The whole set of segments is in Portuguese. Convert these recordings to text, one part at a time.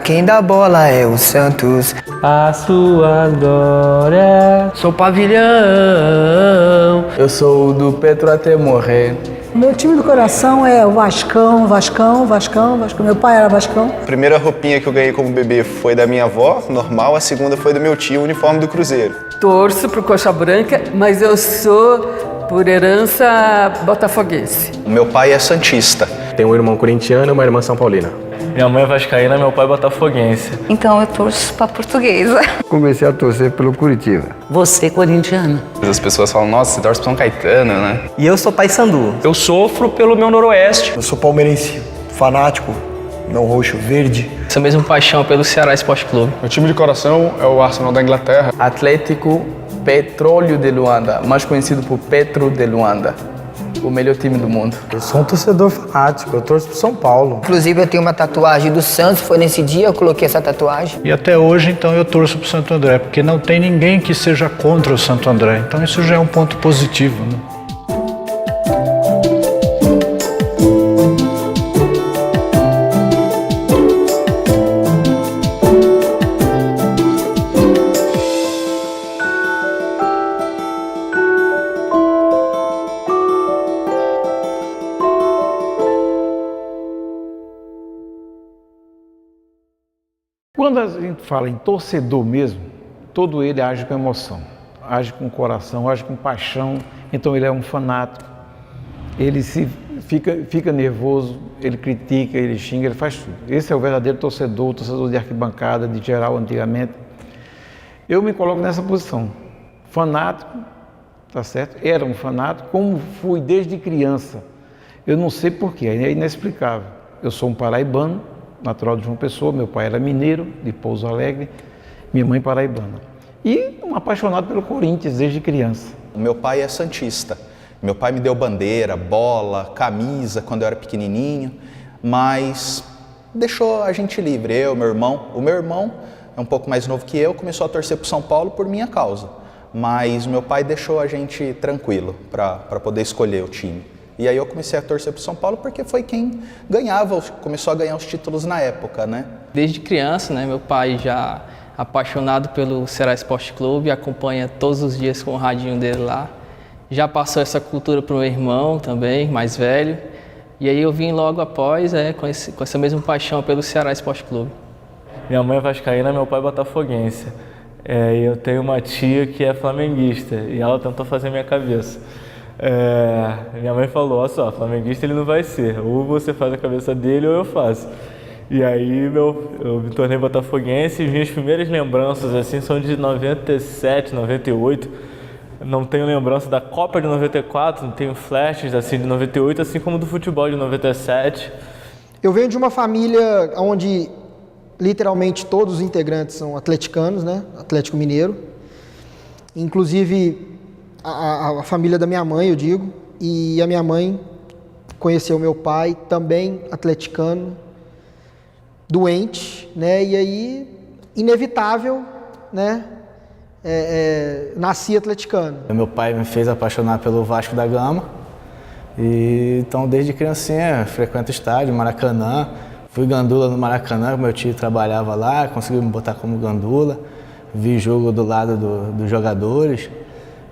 quem dá bola é o Santos. A sua glória. Sou pavilhão. Eu sou do Petro até morrer. Meu time do coração é o Vascão. Meu pai era Vascão. A primeira roupinha que eu ganhei como bebê foi da minha avó, normal. A segunda foi do meu tio, o uniforme do Cruzeiro. Torço pro Coxa Branca, mas eu sou, por herança, botafoguense. O meu pai é santista. Tenho um irmão corintiano e uma irmã são paulina. Minha mãe é vascaína, meu pai é botafoguense. Então eu torço pra Portuguesa. Comecei a torcer pelo Curitiba. Você, corintiano. As pessoas falam, nossa, você torce pro São Caetano, né? E eu sou paysandu. Eu sofro pelo meu noroeste. Eu sou palmeirense, fanático, não roxo, verde. Essa mesma paixão pelo Ceará Esporte Clube. Meu time de coração é o Arsenal da Inglaterra. Atlético Petróleo de Luanda, mais conhecido por Petro de Luanda. O melhor time do mundo. Eu sou um torcedor fanático, eu torço pro São Paulo. Inclusive eu tenho uma tatuagem do Santos, foi nesse dia eu coloquei essa tatuagem. E até hoje, então, eu torço pro Santo André, porque não tem ninguém que seja contra o Santo André. Então isso já é um ponto positivo, né? Quando a gente fala em torcedor mesmo, todo ele age com emoção, age com coração, age com paixão, então ele é um fanático, ele fica nervoso, ele critica, ele xinga, ele faz tudo. Esse é o verdadeiro torcedor, o torcedor de arquibancada, de geral antigamente. Eu me coloco nessa posição, fanático, tá certo? Era um fanático, como fui desde criança. Eu não sei porquê, é inexplicável. Eu sou um paraibano, natural de João Pessoa, meu pai era mineiro, de Pouso Alegre, minha mãe paraibana. E um apaixonado pelo Corinthians desde criança. O meu pai é santista. Meu pai me deu bandeira, bola, camisa quando eu era pequenininho, mas deixou a gente livre, eu, meu irmão. O meu irmão é um pouco mais novo que eu, começou a torcer pro São Paulo por minha causa, mas meu pai deixou a gente tranquilo para poder escolher o time. E aí eu comecei a torcer pro São Paulo porque foi quem ganhava, começou a ganhar os títulos na época, né? Desde criança, né, meu pai já apaixonado pelo Ceará Esporte Clube, acompanha todos os dias com o radinho dele lá. Já passou essa cultura pro meu irmão também, mais velho. E aí eu vim logo após, com essa mesma paixão pelo Ceará Esporte Clube. Minha mãe é vascaína, meu pai é botafoguense. E eu tenho uma tia que é flamenguista e ela tentou fazer minha cabeça. Minha mãe falou, olha só, flamenguista ele não vai ser, ou você faz a cabeça dele ou eu faço. E aí eu me tornei botafoguense e minhas primeiras lembranças assim são de 97, 98. Não tenho lembrança da Copa de 94, não tenho flashes assim de 98, assim como do futebol de 97. Eu venho de uma família onde literalmente todos os integrantes são atleticanos, né? Atlético Mineiro. Inclusive a família da minha mãe, eu digo, e a minha mãe conheceu meu pai, também atleticano, doente, né? E aí, inevitável, né? Nasci atleticano. Meu pai me fez apaixonar pelo Vasco da Gama, e então desde criancinha frequento o estádio, Maracanã, fui gandula no Maracanã, meu tio trabalhava lá, conseguiu me botar como gandula, vi jogo do lado dos jogadores,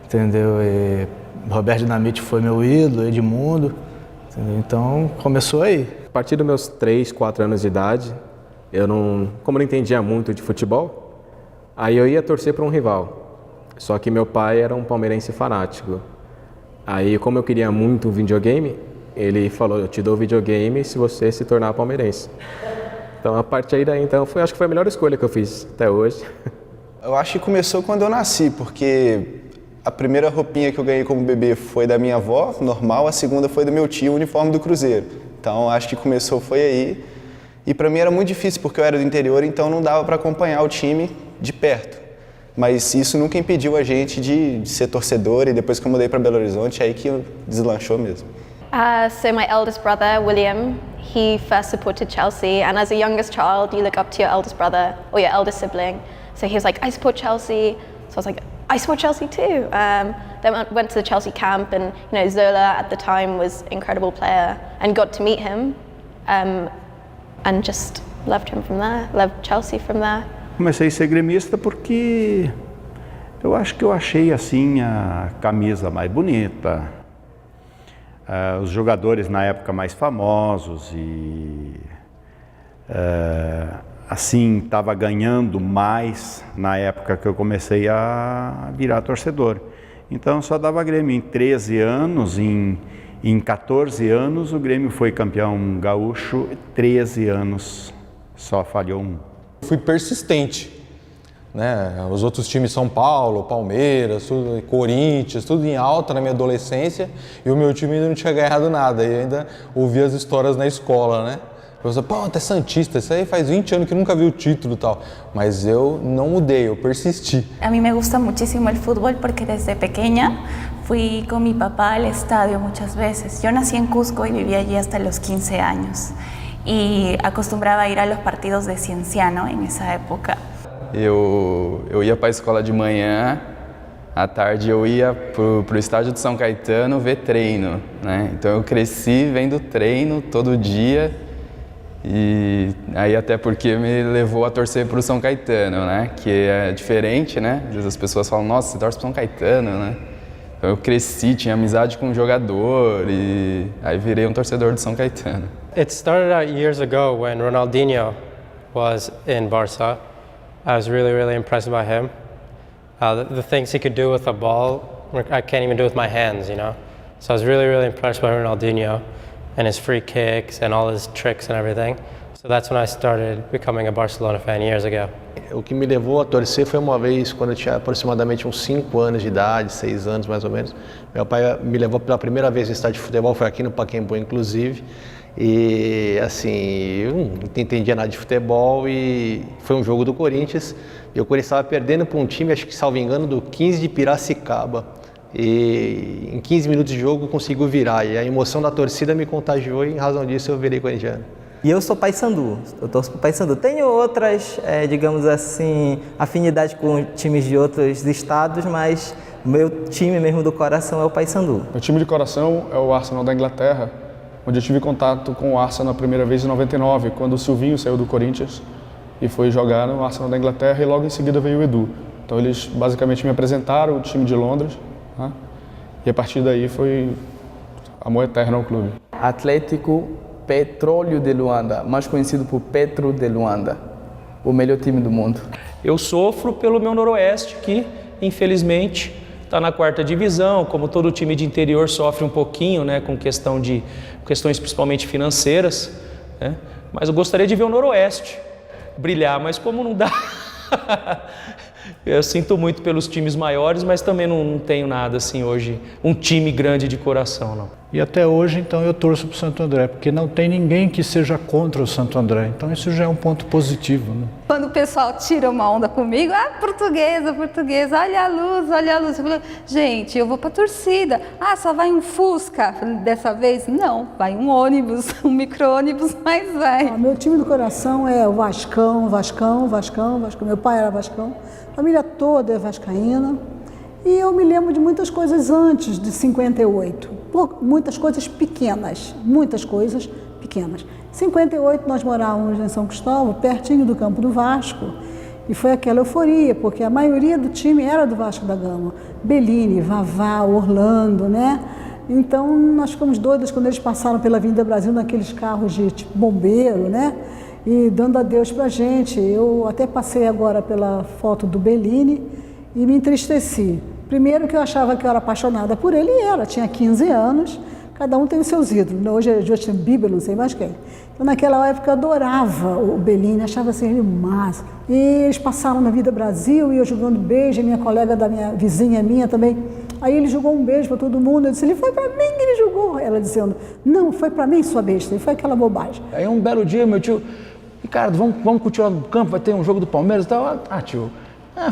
entendeu? E Roberto Dinamite foi meu ídolo, Edmundo, entendeu? Então começou aí. A partir dos meus 3, 4 anos de idade, como eu não entendia muito de futebol, aí eu ia torcer para um rival. Só que meu pai era um palmeirense fanático. Aí, como eu queria muito um videogame, ele falou, eu te dou o videogame se você se tornar palmeirense. Então, a partir daí, então, acho que foi a melhor escolha que eu fiz até hoje. Eu acho que começou quando eu nasci, porque a primeira roupinha que eu ganhei como bebê foi da minha avó, normal, a segunda foi do meu tio, o uniforme do Cruzeiro. Então, acho que começou foi aí. E para mim era muito difícil, porque eu era do interior, então não dava para acompanhar o time de perto. Mas isso nunca impediu a gente de ser torcedor, e depois que eu mudei para Belo Horizonte, é aí que deslanchou mesmo. So my eldest brother, William, he first supported Chelsea, and as a youngest child, you look up to your eldest brother or your eldest sibling. So he was like, I support Chelsea. So I was like, I support Chelsea too. Then I went to the Chelsea camp, and Zola at the time was an incredible player, and got to meet him, and just loved him from there, loved Chelsea from there. Comecei a ser gremista porque eu acho que eu achei assim a camisa mais bonita, os jogadores na época mais famosos e assim estava ganhando mais na época que eu comecei a virar torcedor. Então só dava Grêmio. Em 13 anos, em 14 anos o Grêmio foi campeão gaúcho, 13 anos só falhou um. Fui persistente, né? Os outros times, São Paulo, Palmeiras, tudo, Corinthians, tudo em alta na minha adolescência, e o meu time ainda não tinha ganhado nada, e ainda ouvia as histórias na escola, né? Eu falei, pô, até Santista, isso aí faz 20 anos que nunca vi o título e tal. Mas eu não mudei, eu persisti. A mí me gusta muchísimo el fútbol porque desde pequeña fui con mi papá al estadio muchas veces. Yo nací en Cusco y viví allí hasta los 15 años. Y acostumbraba a ir a los partidos de Cienciano en esa época. Eu ia para a escola de manhã, à tarde eu ia pro estádio de São Caetano ver treino, né? Então eu cresci vendo treino todo dia. E aí até porque me levou a torcer para o São Caetano, né? Que é diferente, né? Às vezes as pessoas falam, nossa, você torce para o São Caetano, né? Então eu cresci, tinha amizade com um jogador e aí virei um torcedor do São Caetano. It started out years ago when Ronaldinho was in Barca. I was really impressed by him. The things he could do with the ball, I can't even do with my hands, you know? So I was really impressed by Ronaldinho and his free kicks and all his tricks and everything. So that's when I started becoming a Barcelona fan years ago. O que me levou a torcer foi uma vez, quando eu tinha aproximadamente uns 5 anos de idade, 6 anos mais ou menos. Meu pai me levou pela primeira vez no estádio de futebol, foi aqui no Pacaembu inclusive. E assim, eu não entendia nada de futebol e foi um jogo do Corinthians. E o Corinthians estava perdendo para um time, acho que salvo engano, do 15 de Piracicaba. E em 15 minutos de jogo conseguiu virar. E a emoção da torcida me contagiou e em razão disso eu virei corintiano. E eu sou paysandu, eu torço pro Paysandu. Tenho outras, digamos assim, afinidades com times de outros estados, mas o meu time mesmo do coração é o Paysandu. Meu time de coração é o Arsenal da Inglaterra, onde eu tive contato com o Arsenal a primeira vez em 99, quando o Silvinho saiu do Corinthians e foi jogar no Arsenal da Inglaterra e logo em seguida veio o Edu. Então eles basicamente me apresentaram o time de Londres, né? E a partir daí foi amor eterno ao clube. Atlético Petróleo de Luanda, mais conhecido por Petro de Luanda, o melhor time do mundo. Eu sofro pelo meu Noroeste, que infelizmente está na 4ª divisão, como todo time de interior sofre um pouquinho, né, com questões principalmente financeiras, né? Mas eu gostaria de ver o Noroeste brilhar, mas como não dá, eu sinto muito pelos times maiores, mas também não tenho nada assim hoje, um time grande de coração, não. E até hoje, então, eu torço para o Santo André, porque não tem ninguém que seja contra o Santo André. Então isso já é um ponto positivo, né? Quando o pessoal tira uma onda comigo, portuguesa, olha a luz. Eu falo, gente, eu vou para a torcida. Só vai um Fusca dessa vez? Não, vai um ônibus, um micro-ônibus, mas vai. Meu time do coração é o Vascão. Meu pai era Vascão, a família toda é vascaína. E eu me lembro de muitas coisas antes de 58, muitas coisas pequenas. Em 58 nós morávamos em São Cristóvão, pertinho do campo do Vasco, e foi aquela euforia, porque a maioria do time era do Vasco da Gama. Bellini, Vavá, Orlando, né? Então nós ficamos doidas quando eles passaram pela Avenida Brasil naqueles carros de tipo bombeiro, né? E dando adeus pra gente. Eu até passei agora pela foto do Bellini e me entristeci. Primeiro que eu achava que eu era apaixonada por ele, e tinha 15 anos, cada um tem os seus ídolos. Hoje é Justin Bieber, não sei mais quem. Então naquela época eu adorava o Bellini, achava assim, ele massa. E eles passaram na Vida Brasil, e eu jogando beijo, minha colega da minha vizinha minha também. Aí ele jogou um beijo para todo mundo, eu disse, ele foi para mim que ele jogou. Ela dizendo, não, foi para mim, sua besta, e foi aquela bobagem. Aí um belo dia, meu tio, Ricardo, vamos curtir lá no campo, vai ter um jogo do Palmeiras e tal. Tio,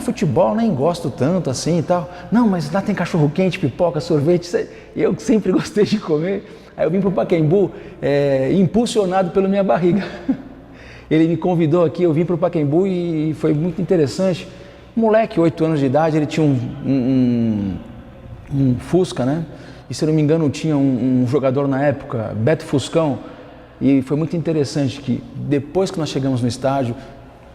futebol nem gosto tanto assim e tal. Não, mas lá tem cachorro quente, pipoca, sorvete, eu sempre gostei de comer. Aí eu vim pro Pacaembu impulsionado pela minha barriga. Ele me convidou aqui, eu vim pro Pacaembu e foi muito interessante. Um moleque, 8 anos de idade, ele tinha um Fusca, né? E se eu não me engano tinha um jogador na época, Beto Fuscão, E foi muito interessante que depois que nós chegamos no estádio,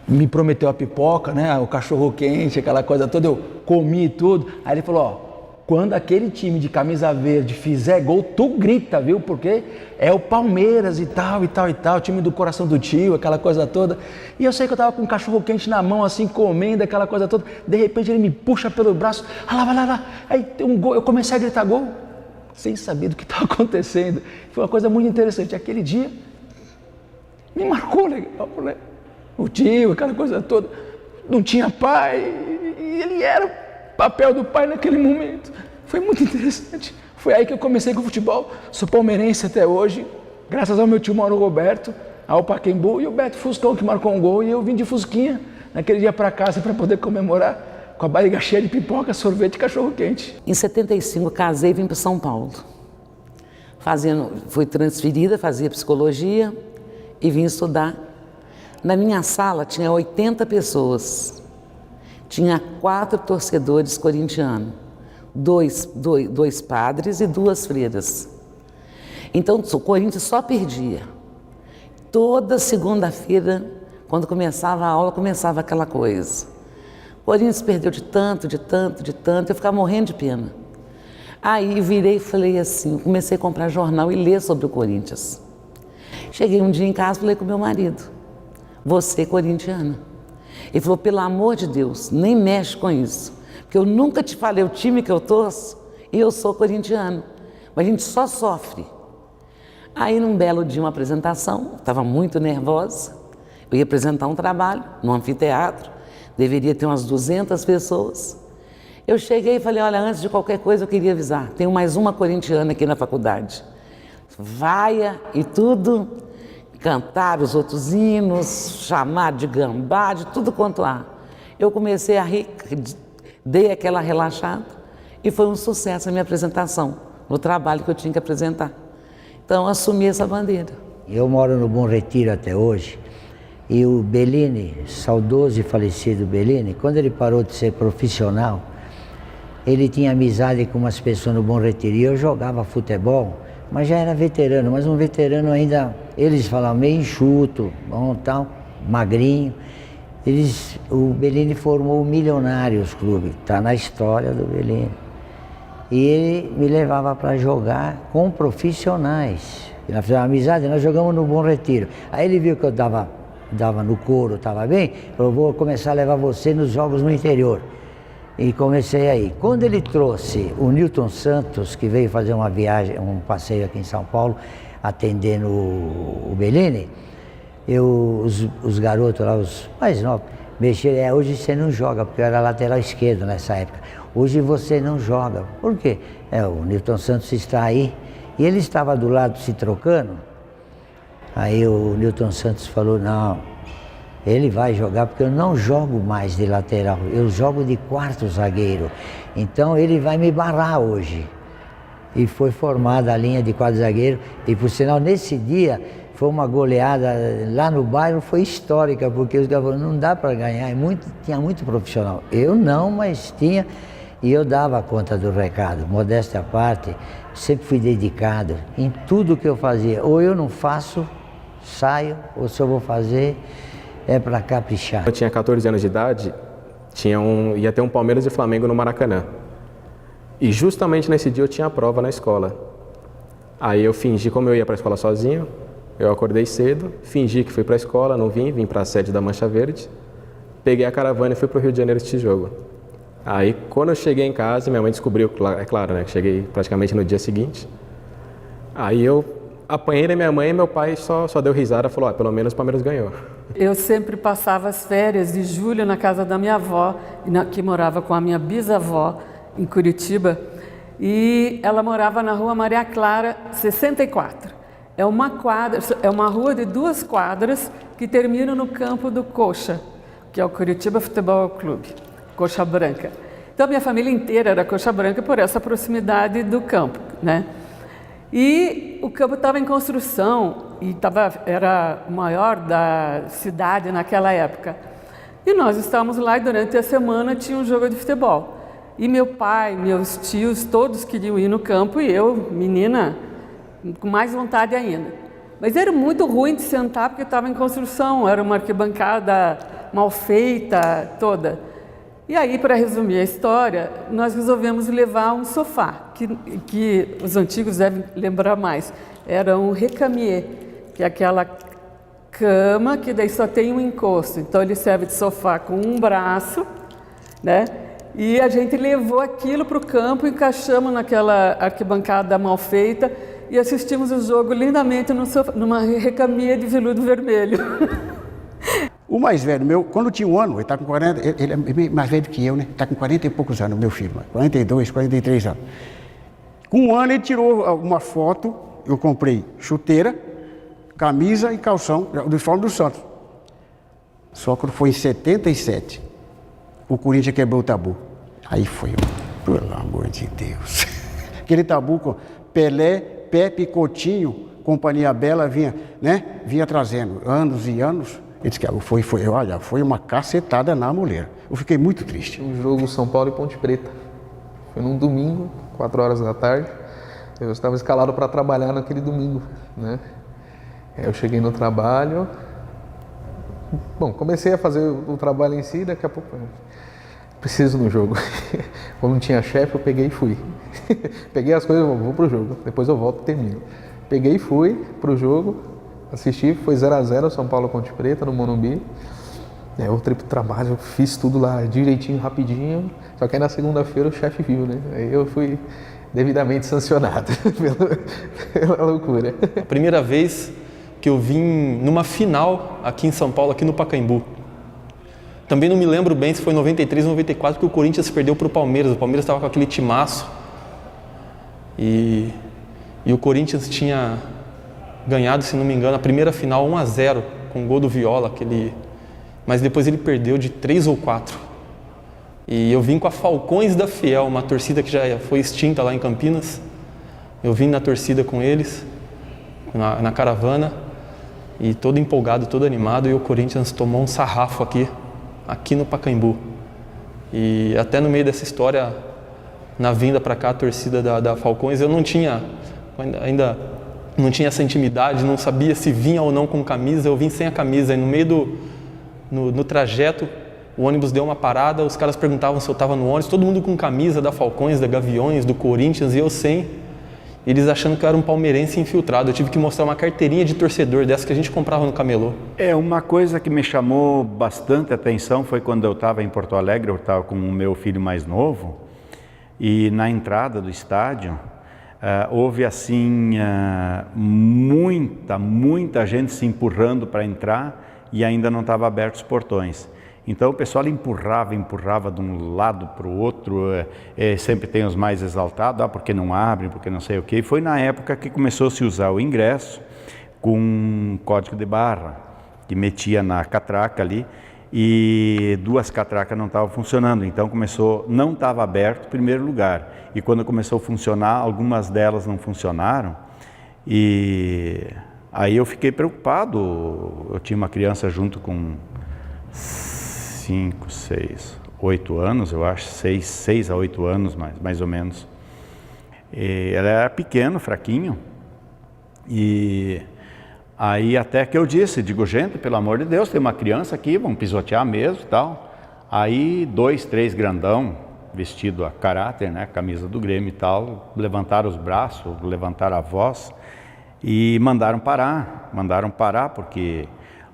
me prometeu a pipoca, né, o cachorro quente, aquela coisa toda, eu comi tudo. Aí ele falou, ó, quando aquele time de camisa verde fizer gol, tu grita, viu? Porque é o Palmeiras e tal, o time do coração do tio, aquela coisa toda. E eu sei que eu tava com um cachorro quente na mão, assim, comendo aquela coisa toda. De repente ele me puxa pelo braço, vai lá. Aí tem um gol, eu comecei a gritar gol, sem saber do que estava acontecendo. Foi uma coisa muito interessante. Aquele dia me marcou legal, né? O tio, aquela coisa toda. Não tinha pai, e ele era o papel do pai naquele momento. Foi muito interessante. Foi aí que eu comecei com o futebol. Sou palmeirense até hoje, graças ao meu tio Mauro Roberto, ao Pacaembu e o Beto Fuscão, que marcou um gol. E eu vim de fusquinha naquele dia para casa para poder comemorar, com a barriga cheia de pipoca, sorvete e cachorro-quente. Em 75, casei e vim para São Paulo. Fui transferida, fazia psicologia e vim estudar. Na minha sala tinha 80 pessoas. Tinha 4 torcedores corintianos, dois padres e 2 freiras. Então o Corinthians só perdia. Toda segunda-feira, quando começava a aula, começava aquela coisa. O Corinthians perdeu de tanto, eu ficava morrendo de pena. Aí virei e falei assim, comecei a comprar jornal e ler sobre o Corinthians. Cheguei um dia em casa e falei com meu marido, você corintiana. Ele falou, pelo amor de Deus, nem mexe com isso, porque eu nunca te falei o time que eu torço e eu sou corintiano, mas a gente só sofre. Aí num belo dia, uma apresentação, estava muito nervosa, eu ia apresentar um trabalho no anfiteatro, deveria ter umas 200 pessoas. Eu cheguei e falei, olha, antes de qualquer coisa eu queria avisar, tenho mais uma corintiana aqui na faculdade. Vaia e tudo, cantar os outros hinos, chamar de gambá, de tudo quanto há. Eu comecei a rir, dei aquela relaxada e foi um sucesso a minha apresentação, no trabalho que eu tinha que apresentar. Então, assumi essa bandeira. Eu moro no Bom Retiro até hoje e o Bellini, saudoso e falecido Bellini, quando ele parou de ser profissional, ele tinha amizade com umas pessoas no Bom Retiro e eu jogava futebol, mas já era veterano, mas um veterano ainda, eles falavam meio enxuto, bom, tal, magrinho. O Bellini formou o Milionários Clube, está na história do Bellini. E ele me levava para jogar com profissionais. E nós fizemos amizade, nós jogamos no Bom Retiro. Aí ele viu que eu dava no couro, estava bem, falou, vou começar a levar você nos jogos no interior. E comecei aí. Quando ele trouxe o Newton Santos, que veio fazer uma viagem, um passeio aqui em São Paulo, atendendo o Bellini, os garotos lá, os mais novos, mexeram, hoje você não joga, porque eu era lateral esquerdo nessa época. Hoje você não joga. Por quê? O Newton Santos está aí. E ele estava do lado se trocando. Aí o Newton Santos falou, não, ele vai jogar porque eu não jogo mais de lateral, eu jogo de quarto zagueiro. Então ele vai me barrar hoje. E foi formada a linha de quarto zagueiro. E por sinal, nesse dia, foi uma goleada lá no bairro, foi histórica, porque os caras falaram, não dá para ganhar, tinha muito profissional. Eu não, mas tinha, e eu dava conta do recado, modéstia à parte, sempre fui dedicado em tudo que eu fazia. Ou eu não faço, saio, ou se eu vou fazer, é para caprichar. Eu tinha 14 anos de idade, ia ter um Palmeiras e Flamengo no Maracanã. E justamente nesse dia eu tinha a prova na escola. Aí eu fingi, como eu ia para a escola sozinho, eu acordei cedo, fingi que fui para a escola, não vim para a sede da Mancha Verde, peguei a caravana e fui para o Rio de Janeiro assistir jogo. Aí quando eu cheguei em casa, minha mãe descobriu, é claro, né, que cheguei praticamente no dia seguinte. Aí eu apanhei da minha mãe e meu pai só deu risada e falou, pelo menos o Palmeiras ganhou. Eu sempre passava as férias de julho na casa da minha avó, que morava com a minha bisavó em Curitiba, e ela morava na rua Maria Clara, 64. É uma rua de 2 quadras que terminam no campo do Coxa, que é o Curitiba Futebol Clube, Coxa Branca. Então minha família inteira era Coxa Branca por essa proximidade do campo, né? E o campo estava em construção e era o maior da cidade naquela época. E nós estávamos lá e durante a semana tinha um jogo de futebol. E meu pai, meus tios, todos queriam ir no campo e eu, menina, com mais vontade ainda. Mas era muito ruim de sentar porque estava em construção, era uma arquibancada mal feita toda. E aí, para resumir a história, nós resolvemos levar um sofá, que os antigos devem lembrar mais. Era um recamier, que é aquela cama que daí só tem um encosto. Então ele serve de sofá com um braço, né? E a gente levou aquilo para o campo, encaixamos naquela arquibancada mal feita e assistimos o jogo lindamente numa recamier de veludo vermelho. O mais velho, meu, quando tinha 1 ano, ele está com 40, ele é mais velho que eu, né? Está com 40 e poucos anos, meu filho, 42, 43 anos. Com 1 ano ele tirou uma foto, eu comprei chuteira, camisa e calção, do uniforme do Santos. Só que foi em 77, o Corinthians quebrou o tabu. Aí foi, pelo amor de Deus. Aquele tabu com Pelé, Pepe, Coutinho, Companhia Bela vinha trazendo anos e anos. Ele disse que foi uma cacetada na mulher. Eu fiquei muito triste. Um jogo São Paulo e Ponte Preta. Foi num domingo, 4 horas da tarde. Eu estava escalado para trabalhar naquele domingo, né? Eu cheguei no trabalho. Bom, comecei a fazer o trabalho em si, daqui a pouco preciso no jogo. Como não tinha chefe, eu peguei e fui. Peguei as coisas, vou pro jogo. Depois eu volto e termino. Peguei e fui pro jogo. Assisti, foi 0x0 São Paulo Ponte Preta no Morumbi. Eu voltei pro trabalho, eu fiz tudo lá direitinho, rapidinho. Só que aí na segunda-feira o chefe viu, né? Aí eu fui devidamente sancionado pela loucura. A primeira vez que eu vim numa final aqui em São Paulo, aqui no Pacaembu. Também não me lembro bem se foi em 93 ou 94 que o Corinthians perdeu para o Palmeiras. O Palmeiras estava com aquele timaço. E o Corinthians tinha ganhado, se não me engano, a primeira final 1x0 com o gol do Viola, mas depois ele perdeu de 3 ou 4. E eu vim com a Falcões da Fiel, uma torcida que já foi extinta lá em Campinas. Eu vim na torcida com eles, na caravana, e todo empolgado, todo animado, e o Corinthians tomou um sarrafo aqui no Pacaembu. E até no meio dessa história, na vinda para cá, a torcida da Falcões, eu ainda não tinha essa intimidade, não sabia se vinha ou não com camisa, eu vim sem a camisa. E no meio no trajeto, o ônibus deu uma parada, os caras perguntavam se eu estava no ônibus, todo mundo com camisa da Falcões, da Gaviões, do Corinthians, e eu sem. Eles achando que eu era um palmeirense infiltrado. Eu tive que mostrar uma carteirinha de torcedor, dessa que a gente comprava no camelô. Uma coisa que me chamou bastante atenção foi quando eu estava em Porto Alegre, eu estava com o meu filho mais novo, e na entrada do estádio, houve assim muita gente se empurrando para entrar e ainda não estava aberto os portões. Então o pessoal empurrava de um lado para o outro, sempre tem os mais exaltados, porque não abrem, porque não sei o quê. E foi na época que começou a se usar o ingresso com um código de barra, que metia na catraca ali, e 2 catracas não estavam funcionando, então não estava aberto em primeiro lugar, e quando começou a funcionar, algumas delas não funcionaram, e aí eu fiquei preocupado. Eu tinha uma criança junto com 5, 6, 8 anos, eu acho, 6 a 8 anos mais ou menos, e ela era pequeno, fraquinho, e aí até que eu digo, gente, pelo amor de Deus, tem uma criança aqui, vamos pisotear mesmo e tal. Aí 2, 3 grandão, vestido a caráter, né, camisa do Grêmio e tal, levantaram os braços, levantaram a voz e mandaram parar, porque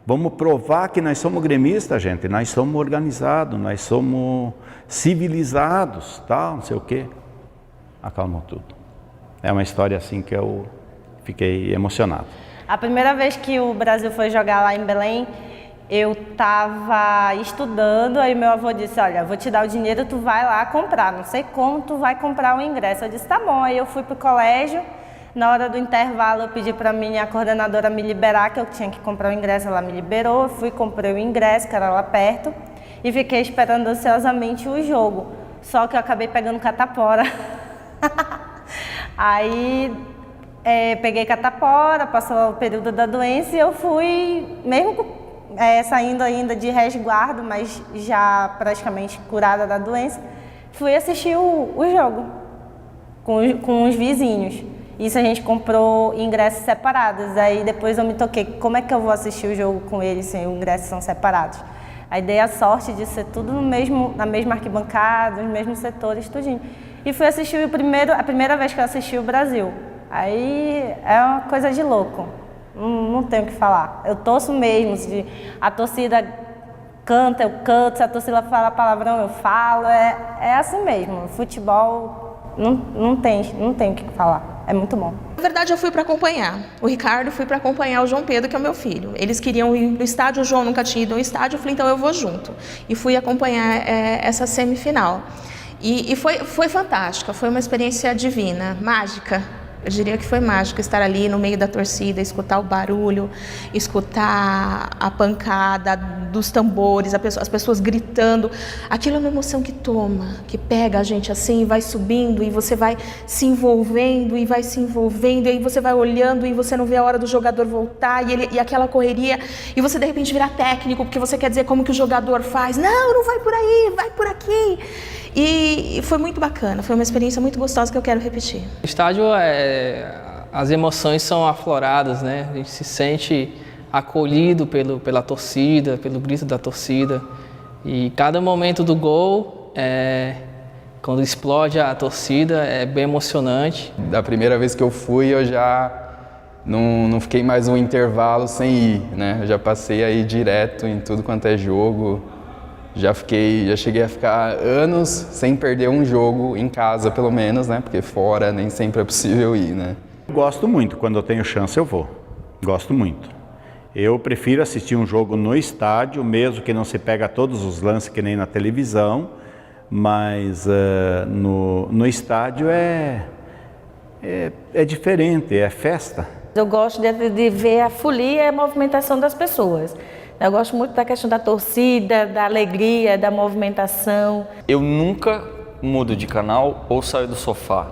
vamos provar que nós somos gremistas, gente, nós somos organizados, nós somos civilizados, tal, não sei o quê. Acalmou tudo. É uma história assim que eu fiquei emocionado. A primeira vez que o Brasil foi jogar lá em Belém, eu estava estudando, aí meu avô disse, olha, vou te dar o dinheiro, tu vai lá comprar, não sei como tu vai comprar o ingresso. Eu disse, tá bom, aí eu fui pro colégio, na hora do intervalo eu pedi para minha coordenadora me liberar, que eu tinha que comprar o ingresso, ela me liberou, eu fui, comprei o ingresso, que era lá perto, e fiquei esperando ansiosamente o jogo, só que eu acabei pegando catapora. Aí peguei catapora, passou o período da doença e eu fui, mesmo saindo ainda de resguardo, mas já praticamente curada da doença, fui assistir o jogo com os vizinhos. Isso a gente comprou ingressos separados. Aí depois eu me toquei, como é que eu vou assistir o jogo com eles se os ingressos são separados? Aí dei a sorte de ser tudo na mesma arquibancada, nos mesmos setores, tudinho. E fui assistir a primeira vez que eu assisti o Brasil. Aí é uma coisa de louco, não tenho o que falar. Eu torço mesmo, a torcida canta, eu canto, se a torcida fala palavrão, eu falo, é assim mesmo. Futebol não tem o que falar, é muito bom. Na verdade, eu fui para acompanhar. O Ricardo foi para acompanhar o João Pedro, que é o meu filho. Eles queriam ir no estádio, o João nunca tinha ido ao estádio, eu falei, então eu vou junto. E fui acompanhar essa semifinal. E foi fantástica, foi uma experiência divina, mágica. Eu diria que foi mágico estar ali no meio da torcida, escutar o barulho, escutar a pancada dos tambores, as pessoas gritando. Aquilo é uma emoção que toma, que pega a gente assim e vai subindo, e você vai se envolvendo e vai se envolvendo, e aí você vai olhando e você não vê a hora do jogador voltar e aquela correria, e você de repente vira técnico porque você quer dizer como que o jogador faz. Não vai por aí, vai por aqui. E foi muito bacana, foi uma experiência muito gostosa que eu quero repetir. O estádio, as emoções são afloradas, né? A gente se sente acolhido pela torcida, pelo grito da torcida. E cada momento do gol, quando explode a torcida, é bem emocionante. Da primeira vez que eu fui, eu já não fiquei mais um intervalo sem ir, né? Eu já passei aí direto em tudo quanto é jogo. Já cheguei a ficar anos sem perder um jogo em casa, pelo menos, né? Porque fora nem sempre é possível ir, né? Gosto muito, quando eu tenho chance eu vou. Gosto muito. Eu prefiro assistir um jogo no estádio, mesmo que não se pega todos os lances que nem na televisão, mas no estádio é diferente, é festa. Eu gosto de ver a folia e a movimentação das pessoas. Eu gosto muito da questão da torcida, da alegria, da movimentação. Eu nunca mudo de canal ou saio do sofá.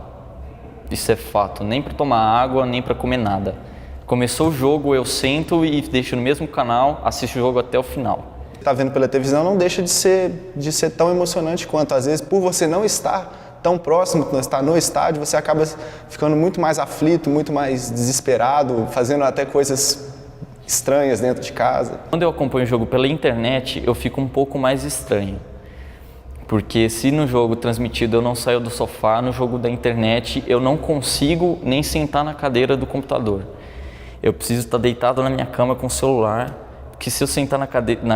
Isso é fato, nem para tomar água, nem para comer nada. Começou o jogo, eu sento e deixo no mesmo canal, assisto o jogo até o final. Tá vendo pela televisão não deixa de ser tão emocionante quanto. Às vezes, por você não estar tão próximo, não estar no estádio, você acaba ficando muito mais aflito, muito mais desesperado, fazendo até coisas estranhas dentro de casa. Quando eu acompanho o jogo pela internet, eu fico um pouco mais estranho. Porque se no jogo transmitido eu não saio do sofá, no jogo da internet eu não consigo nem sentar na cadeira do computador. Eu preciso estar deitado na minha cama com o celular, porque se eu sentar na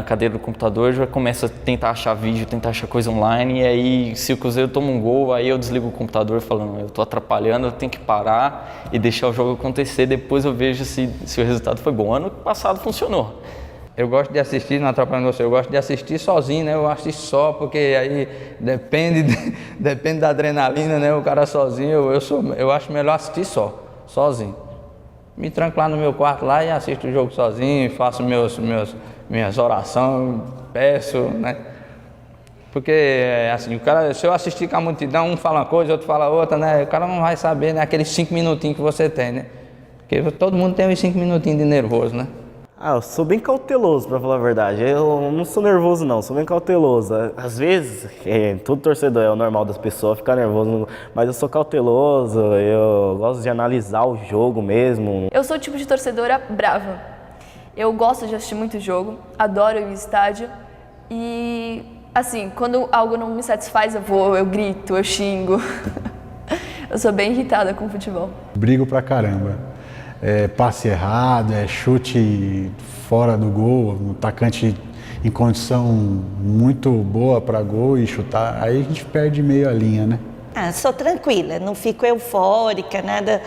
cadeira do computador, eu já começo a tentar achar vídeo, tentar achar coisa online, e aí se o Cruzeiro toma um gol, aí eu desligo o computador falando, eu estou atrapalhando, eu tenho que parar e deixar o jogo acontecer, depois eu vejo se o resultado foi bom. Ano passado funcionou. Eu gosto de assistir, não atrapalhando você, eu gosto de assistir sozinho, né? Eu assisto só, porque aí depende da adrenalina, né? O cara sozinho, eu acho melhor assistir sozinho. Me tranco lá no meu quarto lá e assisto o jogo sozinho, faço minhas orações, peço, né? Porque, assim, o cara, se eu assistir com a multidão, um fala uma coisa, outro fala outra, né? O cara não vai saber, né? Aqueles 5 minutinhos que você tem, né? Porque todo mundo tem uns 5 minutinhos de nervoso, né? Eu sou bem cauteloso, pra falar a verdade. Eu não sou nervoso, não, sou bem cauteloso. Às vezes, todo torcedor é o normal das pessoas ficar nervoso, mas eu sou cauteloso, eu gosto de analisar o jogo mesmo. Eu sou o tipo de torcedora brava. Eu gosto de assistir muito jogo, adoro ir ao estádio e, assim, quando algo não me satisfaz, eu grito, eu xingo. Eu sou bem irritada com o futebol. Brigo pra caramba. Passe errado, chute fora do gol, um atacante em condição muito boa para gol e chutar, aí a gente perde meio a linha, né? Sou tranquila, não fico eufórica, nada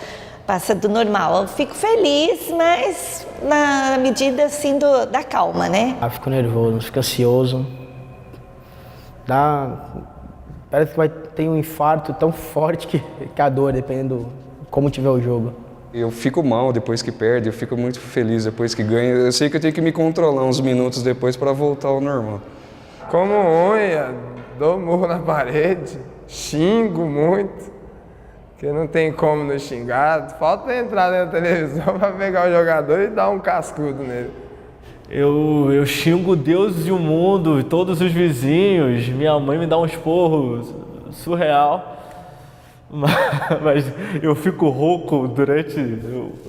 passa do normal. Eu fico feliz, mas na medida assim da calma, né? Fico nervoso, fico ansioso. Parece que vai ter um infarto tão forte que a dor, dependendo como tiver o jogo. Eu fico mal depois que perde, eu fico muito feliz depois que ganha. Eu sei que eu tenho que me controlar uns minutos depois para voltar ao normal. Como unha, dou murro na parede, xingo muito, porque não tem como não xingar. Falta entrar na televisão para pegar o jogador e dar um cascudo nele. Eu xingo Deus e o mundo, todos os vizinhos, minha mãe me dá um esporro surreal. mas eu fico rouco durante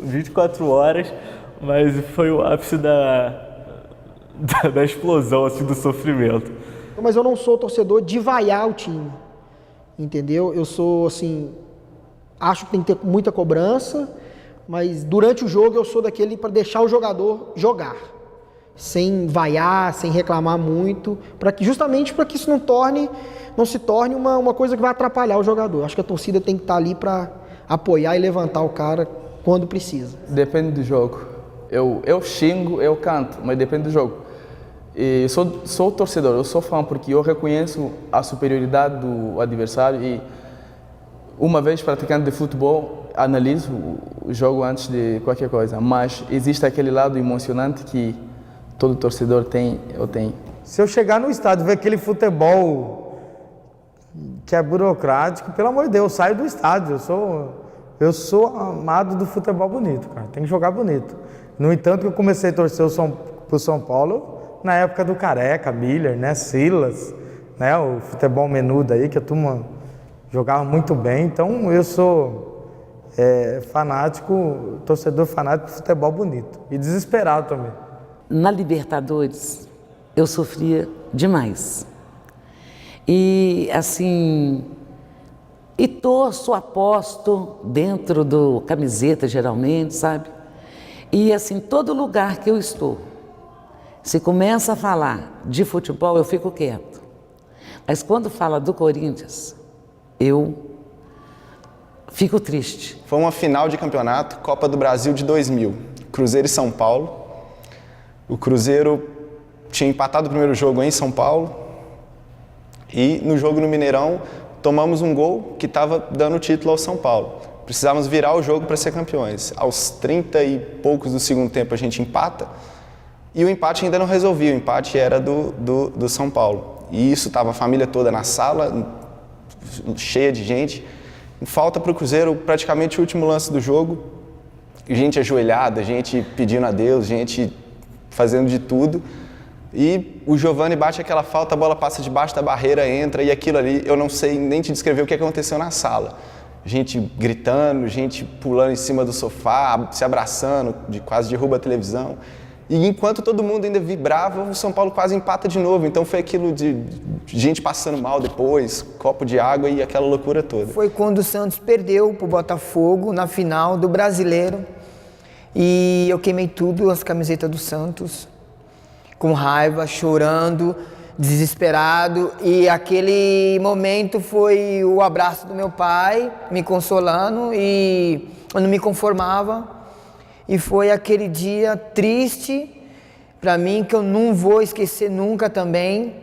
24 horas, mas foi o ápice da explosão, assim, do sofrimento. Mas eu não sou torcedor de vaiar o time, entendeu? Eu sou, assim, acho que tem que ter muita cobrança, mas durante o jogo eu sou daquele para deixar o jogador jogar, sem vaiar, sem reclamar muito, justamente para que isso não se torne uma coisa que vai atrapalhar o jogador. Acho que a torcida tem que estar ali para apoiar e levantar o cara quando precisa. Depende do jogo. Eu xingo, eu canto, mas depende do jogo. E sou torcedor, eu sou fã porque eu reconheço a superioridade do adversário e uma vez praticante de futebol, analiso o jogo antes de qualquer coisa, mas existe aquele lado emocionante que todo torcedor tem, eu tenho. Se eu chegar no estádio e ver aquele futebol que é burocrático, pelo amor de Deus, eu saio do estádio. Eu sou amado do futebol bonito, cara. Tem que jogar bonito. No entanto, eu comecei a torcer pro São Paulo na época do Careca, Miller, né, Silas, né, o futebol menudo aí, que a turma jogava muito bem. Então, eu sou fanático, torcedor fanático de futebol bonito e desesperado também. Na Libertadores, eu sofria demais. E, assim, torço, aposto dentro do camiseta, geralmente, sabe? E, assim, todo lugar que eu estou, se começa a falar de futebol, eu fico quieto. Mas quando fala do Corinthians, eu fico triste. Foi uma final de campeonato, Copa do Brasil de 2000, Cruzeiro e São Paulo. O Cruzeiro tinha empatado o primeiro jogo em São Paulo e no jogo no Mineirão tomamos um gol que estava dando o título ao São Paulo. Precisávamos virar o jogo para ser campeões. Aos 30 e poucos do segundo tempo a gente empata e o empate ainda não resolvia, o empate era do São Paulo. E isso estava a família toda na sala, cheia de gente. Falta para o Cruzeiro praticamente o último lance do jogo, gente ajoelhada, gente pedindo a Deus, gente fazendo de tudo, e o Giovani bate aquela falta, a bola passa debaixo da barreira, entra, e aquilo ali, eu não sei nem te descrever o que aconteceu na sala. Gente gritando, gente pulando em cima do sofá, se abraçando, quase derruba a televisão. E enquanto todo mundo ainda vibrava, o São Paulo quase empata de novo. Então foi aquilo de gente passando mal depois, copo de água e aquela loucura toda. Foi quando o Santos perdeu para o Botafogo na final do Brasileiro. E eu queimei tudo, as camisetas do Santos, com raiva, chorando, desesperado. E aquele momento foi o abraço do meu pai, me consolando, e eu não me conformava. E foi aquele dia triste para mim, que eu não vou esquecer nunca também,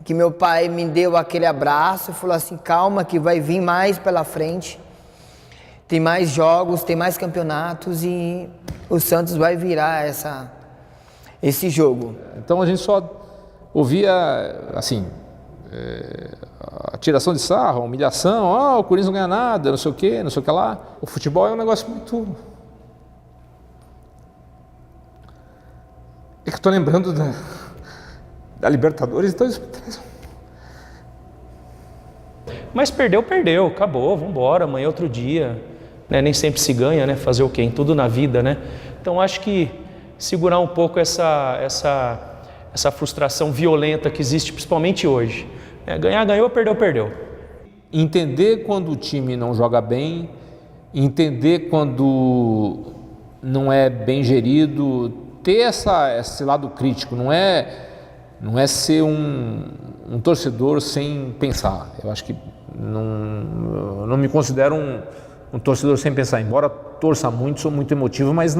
que meu pai me deu aquele abraço e falou assim: calma que vai vir mais pela frente. Tem mais jogos, tem mais campeonatos e o Santos vai virar esse jogo. Então a gente só ouvia, assim, a tiração de sarro, a humilhação, o Corinthians não ganha nada, não sei o que lá. O futebol é um negócio muito... É que eu estou lembrando da Libertadores, então... Mas perdeu, acabou, vamos embora, amanhã é outro dia. Né? Nem sempre se ganha, né? Fazer o quê? Em tudo na vida, né? Então acho que segurar um pouco essa frustração violenta que existe, principalmente hoje. Ganhar, ganhou, perdeu. Entender quando o time não joga bem, entender quando não é bem gerido, ter esse lado crítico, não é ser um torcedor sem pensar. Eu acho que não me considero um torcedor sem pensar, embora torça muito, sou muito emotivo, mas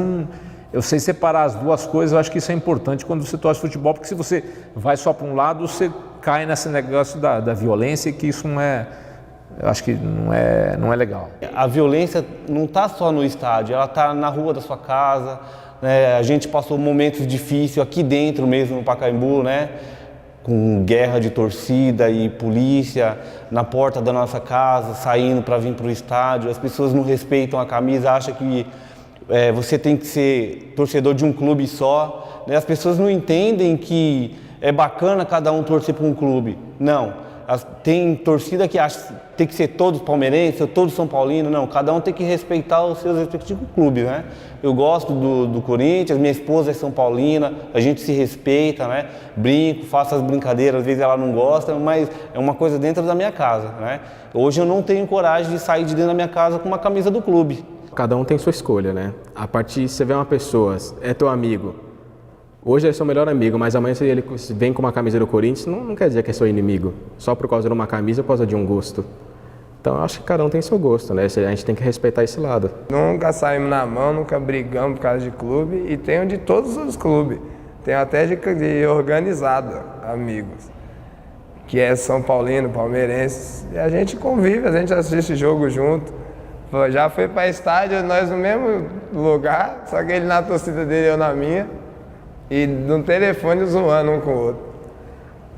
eu sei separar as duas coisas. Eu acho que isso é importante quando você torce futebol, porque se você vai só para um lado, você cai nesse negócio da violência, que isso não é, eu acho que não é legal. A violência não está só no estádio, ela está na rua da sua casa, né? A gente passou momentos difíceis aqui dentro mesmo, no Pacaembu, né? Com guerra de torcida e polícia na porta da nossa casa, saindo para vir para o estádio. As pessoas não respeitam a camisa, acham que você tem que ser torcedor de um clube só. Né? As pessoas não entendem que é bacana cada um torcer para um clube. Não, Tem torcida que acha que tem que ser todos palmeirenses ou todos são paulinos. Não, cada um tem que respeitar os seus respectivos clubes, né? Eu gosto do Corinthians, minha esposa é São Paulina, a gente se respeita, né? Brinco, faço as brincadeiras, às vezes ela não gosta, mas é uma coisa dentro da minha casa, né? Hoje eu não tenho coragem de sair de dentro da minha casa com uma camisa do clube. Cada um tem sua escolha, né? A partir você vê uma pessoa, é teu amigo. Hoje é seu melhor amigo, mas amanhã se ele vem com uma camisa do Corinthians, não quer dizer que é seu inimigo. Só por causa de uma camisa ou por causa de um gosto. Então eu acho que cada um tem seu gosto, né? A gente tem que respeitar esse lado. Nunca saímos na mão, nunca brigamos por causa de clube e tenho de todos os clubes. Tenho até de organizado, amigos. Que é São Paulino, palmeirense. E a gente convive, a gente assiste jogo junto. Já foi para estádio, nós no mesmo lugar, só que ele na torcida dele, eu na minha. E no telefone zoando um com o outro.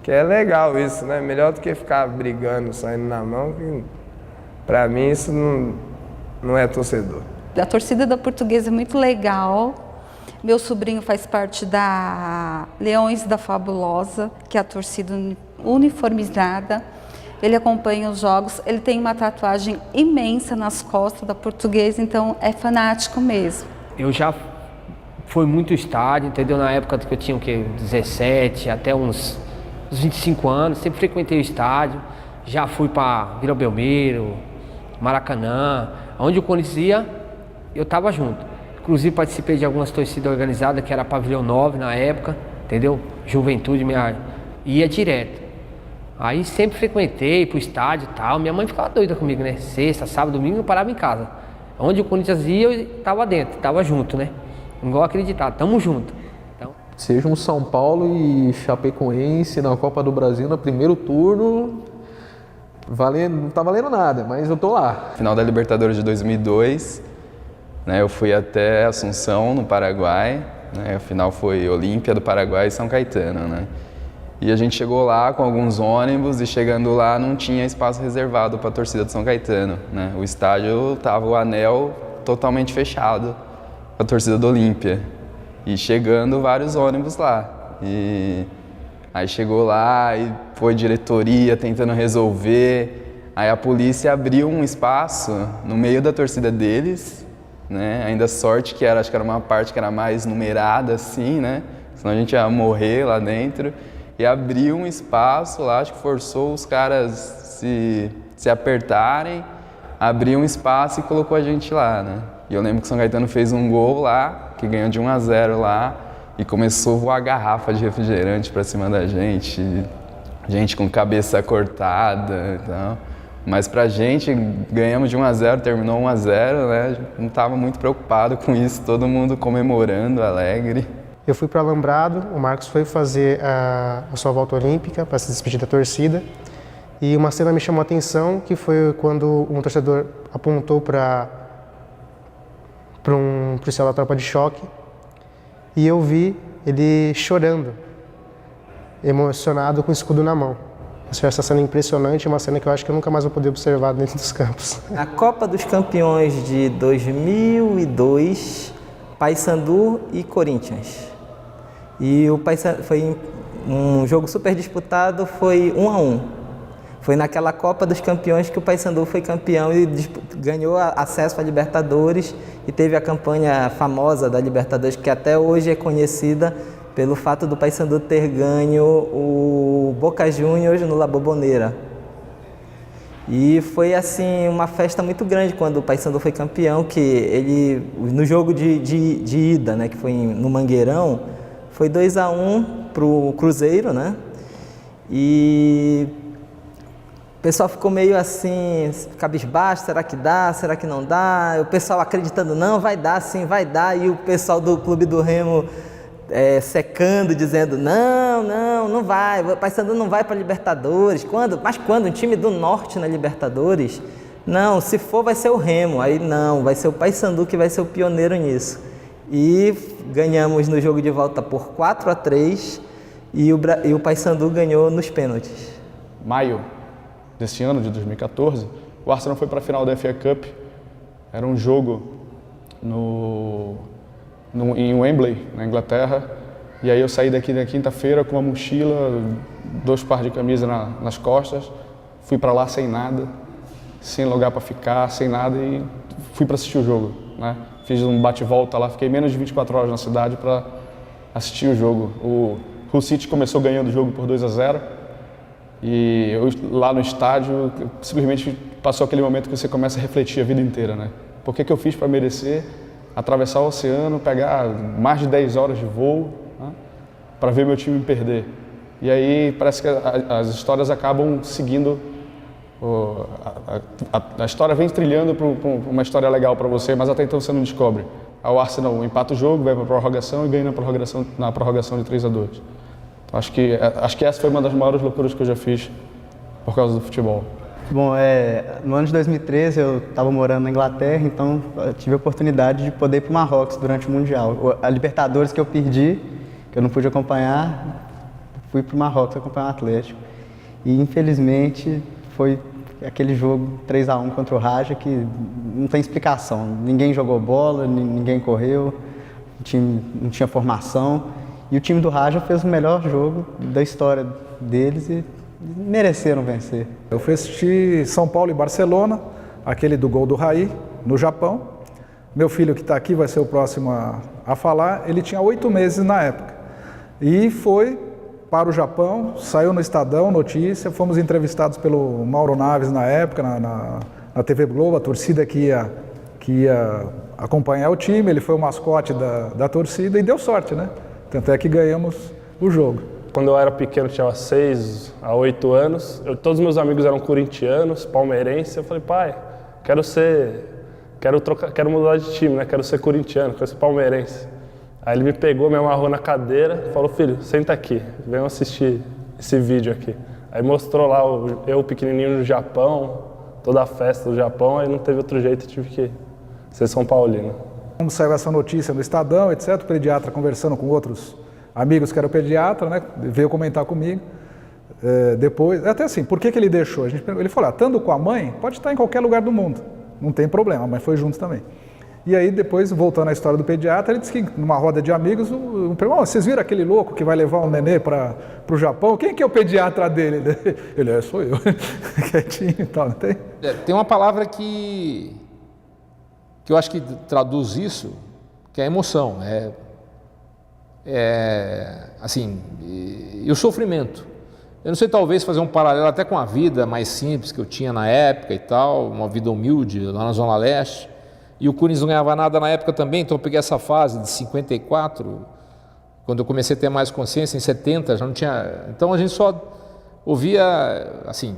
Que é legal isso, né? Melhor do que ficar brigando, saindo na mão. Que, pra mim isso não é torcedor. A torcida da Portuguesa é muito legal. Meu sobrinho faz parte da Leões da Fabulosa, que é a torcida uniformizada. Ele acompanha os jogos, ele tem uma tatuagem imensa nas costas da Portuguesa, então é fanático mesmo. Eu já fui muito estádio, entendeu? Na época que eu tinha o quê? 17 até uns 25 anos, sempre frequentei o estádio. Já fui para Vila Belmiro, Maracanã, onde o Corinthians ia, eu estava junto. Inclusive participei de algumas torcidas organizadas, que era Pavilhão 9 na época, entendeu? Juventude, ia direto. Aí sempre frequentei pro estádio e tal. Minha mãe ficava doida comigo, né? Sexta, sábado, domingo, eu parava em casa. Onde o Corinthians ia, eu estava dentro, estava junto, né? Igual acreditar, tamo junto. Então... Seja um São Paulo e Chapecoense na Copa do Brasil no primeiro turno, não tá valendo nada, mas eu tô lá. Final da Libertadores de 2002, né, eu fui até Assunção, no Paraguai, né, a final foi Olímpia do Paraguai e São Caetano, né. E a gente chegou lá com alguns ônibus e chegando lá não tinha espaço reservado para a torcida de São Caetano, né. O estádio tava o anel totalmente fechado para a torcida do Olímpia. E chegando vários ônibus lá. E aí chegou lá e foi diretoria tentando resolver. Aí a polícia abriu um espaço no meio da torcida deles, né? Ainda sorte que acho que era uma parte que era mais numerada assim, né? Senão a gente ia morrer lá dentro. E abriu um espaço lá, acho que forçou os caras se apertarem, abriu um espaço e colocou a gente lá, né? E eu lembro que o São Caetano fez um gol lá, que ganhou de 1-0 lá, e começou a voar garrafa de refrigerante pra cima da gente, gente com cabeça cortada e tal. Mas pra gente, ganhamos de 1-0, terminou 1-0, né? A gente não estava muito preocupado com isso, todo mundo comemorando, alegre. Eu fui para Alambrado, o Marcos foi fazer a sua volta olímpica para se despedir da torcida. E uma cena me chamou a atenção, que foi quando um torcedor apontou para um policial da tropa de choque e eu vi ele chorando, emocionado com o escudo na mão. Essa cena impressionante, uma cena que eu acho que eu nunca mais vou poder observar dentro dos campos. A Copa dos Campeões de 2002, Paysandu e Corinthians. E o Paysandu foi um jogo super disputado, foi 1-1. Foi naquela Copa dos Campeões que o Paysandu foi campeão e ganhou acesso à Libertadores e teve a campanha famosa da Libertadores, que até hoje é conhecida pelo fato do Paysandu ter ganho o Boca Juniors no La Bombonera. E foi assim uma festa muito grande quando o Paysandu foi campeão, que ele no jogo de ida, né, que foi no Mangueirão, foi 2-1 pro Cruzeiro, né? E o pessoal ficou meio assim, cabisbaixo, será que dá, será que não dá? O pessoal acreditando, não, vai dar, sim, vai dar. E o pessoal do Clube do Remo secando, dizendo, não vai, o Paysandu não vai para a Libertadores. Quando? Mas quando? Um time do Norte na Libertadores? Não, se for vai ser o Remo. Aí não, vai ser o Paysandu que vai ser o pioneiro nisso. E ganhamos no jogo de volta por 4-3 e o Paysandu ganhou nos pênaltis. Maio desse ano, de 2014, o Arsenal foi para a final da FA Cup. Era um jogo em Wembley, na Inglaterra, E aí eu saí daqui na quinta-feira com uma mochila, 2 pares de camisa nas costas, fui para lá sem nada, sem lugar para ficar, sem nada e fui para assistir o jogo, né? Fiz um bate-volta lá, fiquei menos de 24 horas na cidade para assistir o jogo. O Hull City começou ganhando o jogo por 2-0 e eu lá no estádio simplesmente passou aquele momento que você começa a refletir a vida inteira, né? Por que eu fiz para merecer atravessar o oceano, pegar mais de 10 horas de voo, né, para ver meu time perder? E aí parece que as histórias acabam seguindo, a história vem trilhando para uma história legal para você, mas até então você não descobre. Aí o Arsenal empata o jogo, vai para a prorrogação e ganha na prorrogação de 3-2. Então, acho que essa foi uma das maiores loucuras que eu já fiz por causa do futebol. Bom, no ano de 2013 eu estava morando na Inglaterra, então eu tive a oportunidade de poder ir para o Marrocos durante o Mundial. A Libertadores que eu perdi, que eu não pude acompanhar, fui para o Marrocos acompanhar o Atlético. E infelizmente foi aquele jogo 3-1 contra o Raja que não tem explicação. Ninguém jogou bola, ninguém correu, o time não tinha formação. E o time do Raja fez o melhor jogo da história deles e mereceram vencer. Eu fui assistir São Paulo e Barcelona, aquele do gol do Raí, no Japão. Meu filho que está aqui vai ser o próximo a falar, ele tinha 8 meses na época. E foi para o Japão, saiu no Estadão, notícia, fomos entrevistados pelo Mauro Naves na época, na TV Globo, a torcida que ia acompanhar o time, ele foi o mascote da torcida e deu sorte, né? Tanto é que ganhamos o jogo. Quando eu era pequeno, tinha 6 a 8 anos, todos meus amigos eram corintianos, palmeirenses, eu falei, pai, quero mudar de time, né? Quero ser corintiano, quero ser palmeirense. Aí ele me pegou, me amarrou na cadeira e falou, filho, senta aqui, vem assistir esse vídeo aqui. Aí mostrou lá eu pequenininho no Japão, toda a festa do Japão, aí não teve outro jeito, tive que ser São Paulino. Como saiu essa notícia no Estadão, etc., o pediatra conversando com outros amigos que eram pediatra, né, veio comentar comigo. Depois, até assim, por que ele deixou? Ele falou, estando com a mãe, pode estar em qualquer lugar do mundo, não tem problema, a mãe foi junto também. E aí depois, voltando à história do pediatra, ele disse que numa roda de amigos, vocês viram aquele louco que vai levar um nenê para o Japão? Quem que é o pediatra dele? Ele, sou eu, quietinho e tal, não tem? Tem uma palavra que eu acho que traduz isso, que é a emoção, assim, e o sofrimento. Eu não sei, talvez fazer um paralelo até com a vida mais simples que eu tinha na época e tal, uma vida humilde lá na Zona Leste, e o Corinthians não ganhava nada na época também, então eu peguei essa fase de 54, quando eu comecei a ter mais consciência, em 70, já não tinha... Então a gente só ouvia, assim,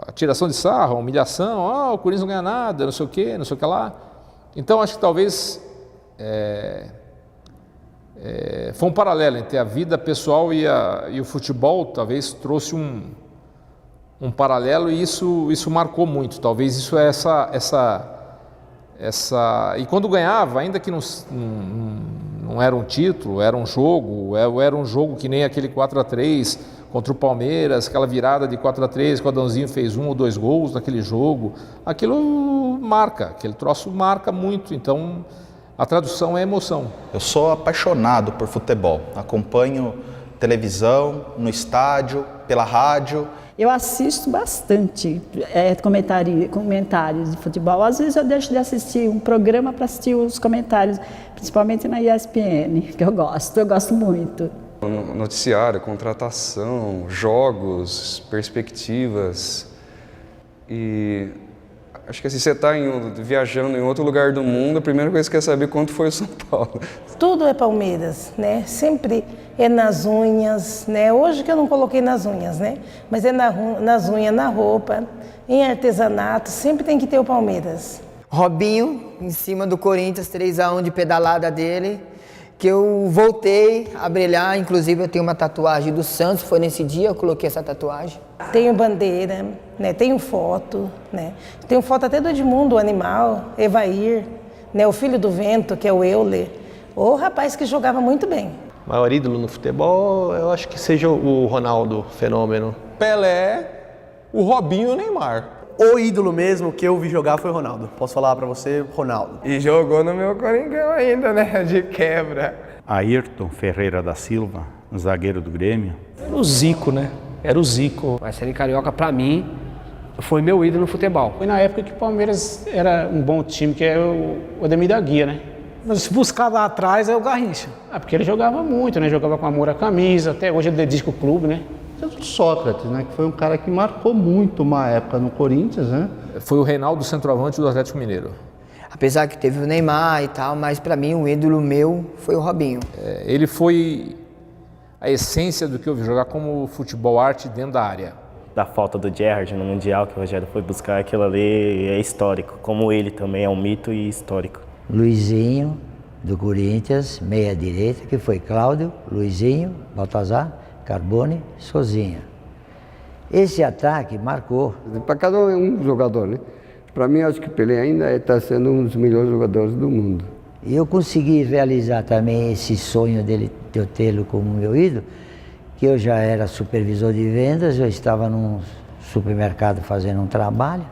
a tiração de sarro, a humilhação, o Corinthians não ganha nada, não sei o que lá. Então acho que talvez foi um paralelo entre a vida pessoal e o futebol, talvez trouxe um paralelo e isso marcou muito. Talvez isso é e quando ganhava, ainda que não era um título, era um jogo que nem aquele 4-3 contra o Palmeiras, aquela virada de 4-3, que o Adãozinho fez 1 ou 2 gols naquele jogo, aquilo marca, aquele troço marca muito, então a tradução é emoção. Eu sou apaixonado por futebol, acompanho televisão, no estádio, pela rádio. Eu assisto bastante comentários de futebol. Às vezes eu deixo de assistir um programa para assistir os comentários, principalmente na ESPN, que eu gosto muito. Noticiário, contratação, jogos, perspectivas. E acho que assim, você está viajando em outro lugar do mundo, a primeira coisa que você quer saber é quanto foi o São Paulo. Tudo é Palmeiras, né? Sempre é nas unhas, né? Hoje que eu não coloquei nas unhas, né? Mas é nas unhas, na roupa, em artesanato, sempre tem que ter o Palmeiras. Robinho, em cima do Corinthians, 3-1 de pedalada dele, que eu voltei a brilhar, inclusive eu tenho uma tatuagem do Santos, foi nesse dia eu coloquei essa tatuagem. Tenho bandeira, né? Tenho foto, né? Tenho foto até do Edmundo, o animal, Evair, né? O filho do vento, que é o Euler, o rapaz que jogava muito bem. O maior ídolo no futebol, eu acho que seja o Ronaldo, fenômeno. Pelé, o Robinho e o Neymar. O ídolo mesmo que eu vi jogar foi o Ronaldo. Posso falar pra você, Ronaldo. E jogou no meu Coringão ainda, né? De quebra. Ayrton Ferreira da Silva, zagueiro do Grêmio. Era o Zico, né? Era o Zico. Marcelinho Carioca, pra mim, foi meu ídolo no futebol. Foi na época que o Palmeiras era um bom time, que é o Ademir da Guia, né? Mas se buscar lá atrás é o Garrincha. Porque ele jogava muito, né? Jogava com amor à camisa, até hoje ele dedica o clube, né? Sócrates, né? Que foi um cara que marcou muito uma época no Corinthians, né? Foi o Reinaldo, centroavante do Atlético Mineiro. Apesar que teve o Neymar e tal, mas para mim o ídolo meu foi o Robinho. Ele foi a essência do que eu vi jogar como futebol arte dentro da área. Da falta do Gerrard no Mundial, que o Rogério foi buscar, aquilo ali é histórico, como ele também é um mito e histórico. Luizinho, do Corinthians, meia direita, que foi Cláudio, Luizinho, Baltazar, Carbone, Sozinha. Esse ataque marcou. Para cada um jogador, né? Para mim, acho que o Pelé ainda está sendo um dos melhores jogadores do mundo. E eu consegui realizar também esse sonho dele, de eu tê-lo como meu ídolo, que eu já era supervisor de vendas, eu estava num supermercado fazendo um trabalho,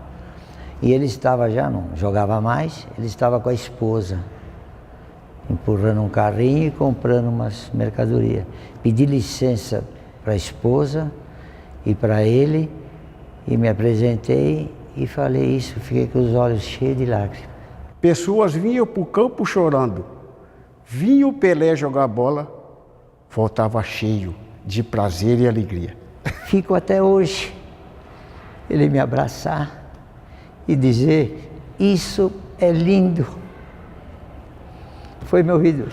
e ele estava já, não jogava mais, ele estava com a esposa, empurrando um carrinho e comprando umas mercadorias. Pedi licença para a esposa e para ele, e me apresentei e falei isso, fiquei com os olhos cheios de lágrimas. Pessoas vinham para o campo chorando. Vinha o Pelé jogar bola, voltava cheio de prazer e alegria. Fico até hoje, ele me abraçar e dizer, isso é lindo. Foi meu ídolo.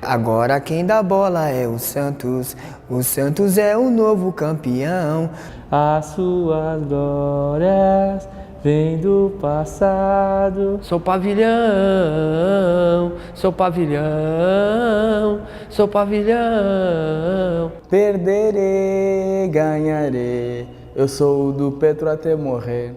Agora quem dá bola é o Santos é o novo campeão. As suas glórias vêm do passado. Sou pavilhão, sou pavilhão, sou pavilhão. Perderei, ganharei, eu sou do Petro até morrer.